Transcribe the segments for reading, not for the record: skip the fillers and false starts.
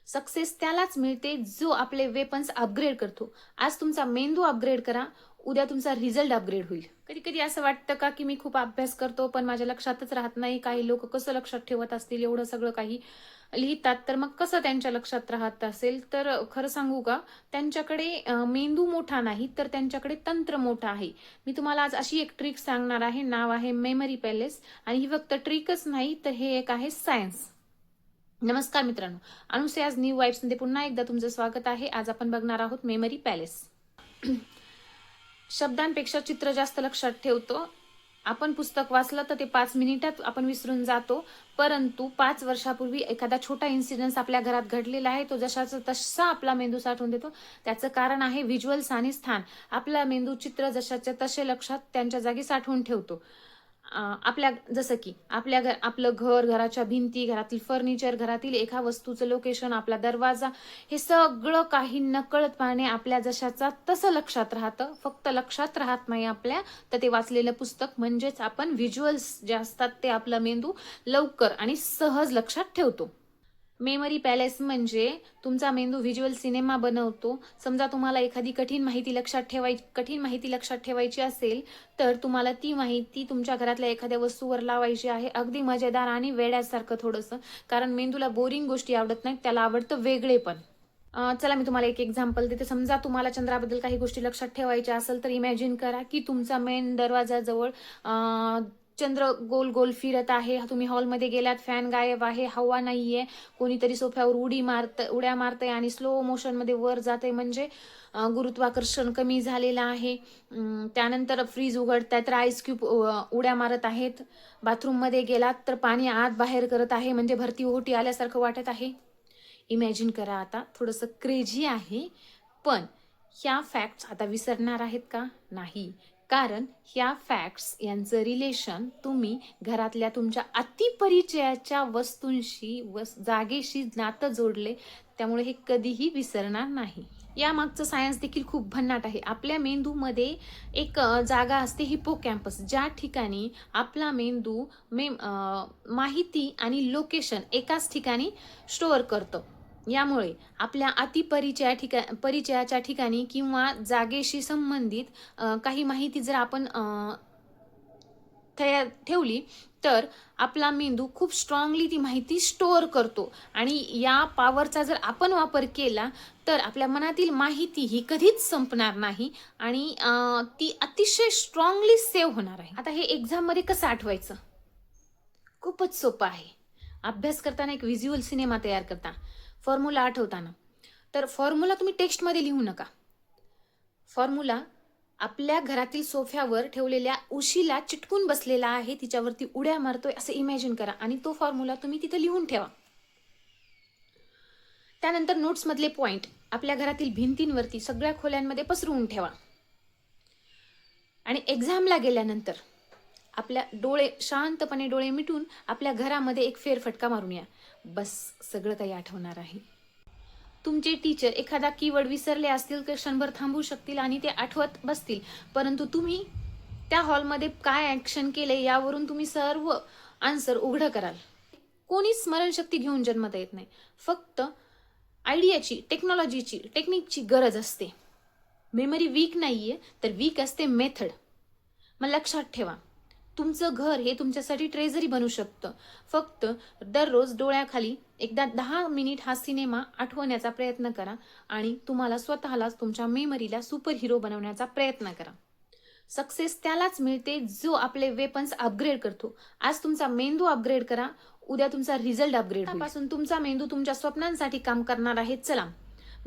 Success त्यालाच मिळते जो आपले वेपन्स अपग्रेड करतो. आज तुमचा मेंदू अपग्रेड करा, उद्या तुमचा रिझल्ट अपग्रेड होईल. कधी कधी असं वाटतं का की मी खूप अभ्यास करतो पण माझ्या लक्षातच राहत नाही. काही लोक कसं लक्षात ठेवत असतील, एवढं सगळं काही लिहितात, तर मग कसं त्यांच्या लक्षात राहत असेल? तर खरं सांगू का, त्यांच्याकडे मेंदू मोठा नाही तर त्यांच्याकडे तंत्र मोठं आहे. मी तुम्हाला आज अशी एक ट्रिक सांगणार आहे. नाव आहे मेमरी पॅलेस. आणि ही फक्त ट्रिकच नाही तर हे एक आहे सायन्स. नमस्कार मित्रांनो, अनुसयाज न्यू वाईब्समध्ये पुन्हा एकदा तुमचं स्वागत आहे. आज आपण बघणार आहोत मेमरी पॅलेस. शब्दांपेक्षा चित्र जास्त लक्षात ठेवतो. आपण पुस्तक वाचलं तर ते 5 मिनिटात आपण विसरून जातो, परंतु 5 वर्षापूर्वी एखादा छोटा इन्सिडेंट आपल्या घरात घडलेला आहे, तो जशाचा तसा आपला मेंदू साठवून देतो. त्याचं कारण आहे व्हिज्युअल्स आणि स्थान. आपला मेंदू चित्र जशाच्या तसे लक्षात त्यांच्या जागी साठवून ठेवतो. आपल्या जसं की आपलं घर, घराच्या भिंती, घरातील फर्निचर, घरातील एका वस्तूचं लोकेशन, आपला दरवाजा, हे सगळं काही नकळतपणे आपल्या जशाचा तसं लक्षात राहतं. फक्त लक्षात राहत नाही आपल्या, तर ते वाचलेलं पुस्तक म्हणजेच आपण व्हिज्युअल्स जे असतात ते आपला मेंदू लवकर आणि सहज लक्षात ठेवतो. मेमरी पॅलेस म्हणजे तुमचा मेंदू व्हिज्युअल सिनेमा बनवतो. समजा तुम्हाला एखादी कठीण माहिती लक्षात ठेवायची असेल, तर तुम्हाला ती माहिती तुमच्या घरातल्या एखाद्या वस्तूवर लावायची आहे. अगदी मजेदार आणि वेड्यासारखं थोडंसं, कारण मेंदूला बोरिंग गोष्टी आवडत नाहीत, त्याला आवडतं वेगळेपण. चला मी तुम्हाला एक एक्झाम्पल देते. समजा तुम्हाला चंद्राबद्दल काही गोष्टी लक्षात ठेवायच्या असेल, तर इमॅजिन करा की तुमचा मेन दरवाजाजवळ चंद्र गोल गोल फिरत आहे. तुम्ही हॉलमध्ये गेलात, फॅन गायब आहे, हवा नाहीये, कोणीतरी सोफ्यावर उड्या मारतंय आणि स्लो मोशनमध्ये वर जाते, म्हणजे गुरुत्वाकर्षण कमी झालेलं आहे. त्यानंतर फ्रीज उघडताय तर आईस क्यूब उड्या मारत आहेत. बाथरूममध्ये गेलात तर पाणी आत बाहेर करत आहे, म्हणजे भरती ओहोटी आल्यासारखं वाटत आहे. इमॅजिन करा. आता थोडंसं क्रेझी आहे, पण ह्या फॅक्ट्स आता विसरणार आहेत का? नाही. कारण ह्या फॅक्ट्स यांचं रिलेशन तुम्ही घरातल्या तुमच्या अतिपरिचयाच्या वस्तूंशी जागेशी नातं जोडले, त्यामुळे हे कधीही विसरणार नाही. या मागचं सायन्स देखील खूप भन्नाट आहे. आपल्या मेंदूमध्ये एक जागा असते हिपोकॅम्पस, ज्या ठिकाणी आपला मेंदू माहिती आणि लोकेशन एकाच ठिकाणी स्टोअर करतो. यामुळे आपल्या परिचयाच्या ठिकाणी किंवा जागेशी संबंधित काही माहिती जर आपण ठेवली, तर आपला मेंदू खूप स्ट्रॉंगली ती माहिती स्टोअर करतो. आणि या पॉवरचा जर आपण वापर केला, तर आपल्या मनातील माहिती ही कधीच संपणार नाही आणि ती अतिशय स्ट्रॉंगली सेव्ह होणार आहे. आता हे एक्झाम मध्ये कसं आठवायचं? खूपच सोपं आहे. अभ्यास करताना एक व्हिज्युअल सिनेमा तयार करता, फॉर्म्युला आठवताना. तर फॉर्म्युला तुम्ही टेक्स्टमध्ये लिहू नका. फॉर्म्युला आपल्या घरातील सोफ्यावर ठेवलेल्या उशीला चिटकून बसलेला आहे, तिच्यावरती उड्या मारतोय असं इमॅजिन करा आणि तो फॉर्म्युला तुम्ही तिथे लिहून ठेवा. त्यानंतर नोट्समधले पॉइंट आपल्या घरातील भिंतींवरती सगळ्या खोल्यांमध्ये पसरवून ठेवा. आणि एक्झामला गेल्यानंतर आपल्या शांतपणे डोळे मिटून आपल्या घरामध्ये एक फेरफटका मारून या. बस, सगळं काही आठवणार आहे. तुमचे टीचर एखादा कीवर्ड विसरले असतील तर क्षणभर थांबू शकतील आणि ते आठवत बसतील, परंतु तुम्ही त्या हॉलमध्ये काय ऍक्शन केले यावरून तुम्ही सर्व आन्सर उघड कराल. कोणी स्मरणशक्ती घेऊन जन्मता येत नाही. फक्त आयडियाची, टेक्निकची गरज असते. मेमरी वीक नाहीये, तर वीक असते मेथड. मग लक्षात ठेवा, तुमचं घर हे तुमच्यासाठी ट्रेझरी बनू शकतं. फक्त दररोज डोळ्याखाली एकदा 10 मिनिट हा सिनेमा आठवण्याचा प्रयत्न करा आणि तुम्हाला स्वतःलाच तुमच्या मेमरीला सुपर हिरो बनवण्याचा प्रयत्न करा. सक्सेस त्यालाच मिळते जो आपले वेपन्स अपग्रेड करतो. आज तुमचा मेंदू अपग्रेड करा, उद्या तुमचा रिझल्ट अपग्रेड होईल. आतापासून तुमचा मेंदू तुमच्या स्वप्नांसाठी काम करणार आहे. चला,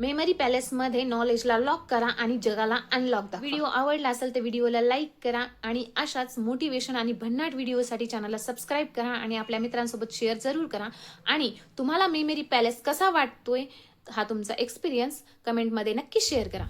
मेमरी पॅलेस मध्ये नॉलेजला लॉक करा आणि जगाला अनलॉक दाखवा. व्हिडिओ आवडला असेल तर व्हिडिओला लाईक करा आणि अशाच मोटिवेशन आणि भन्नाट व्हिडिओसाठी चॅनलला सबस्क्राईब करा आणि आपल्या मित्रांसोबत शेअर जरूर करा. आणि तुम्हाला मेमरी पॅलेस कसा वाटतोय, हा तुमचा एक्सपिरियन्स कमेंटमध्ये नक्की शेअर करा.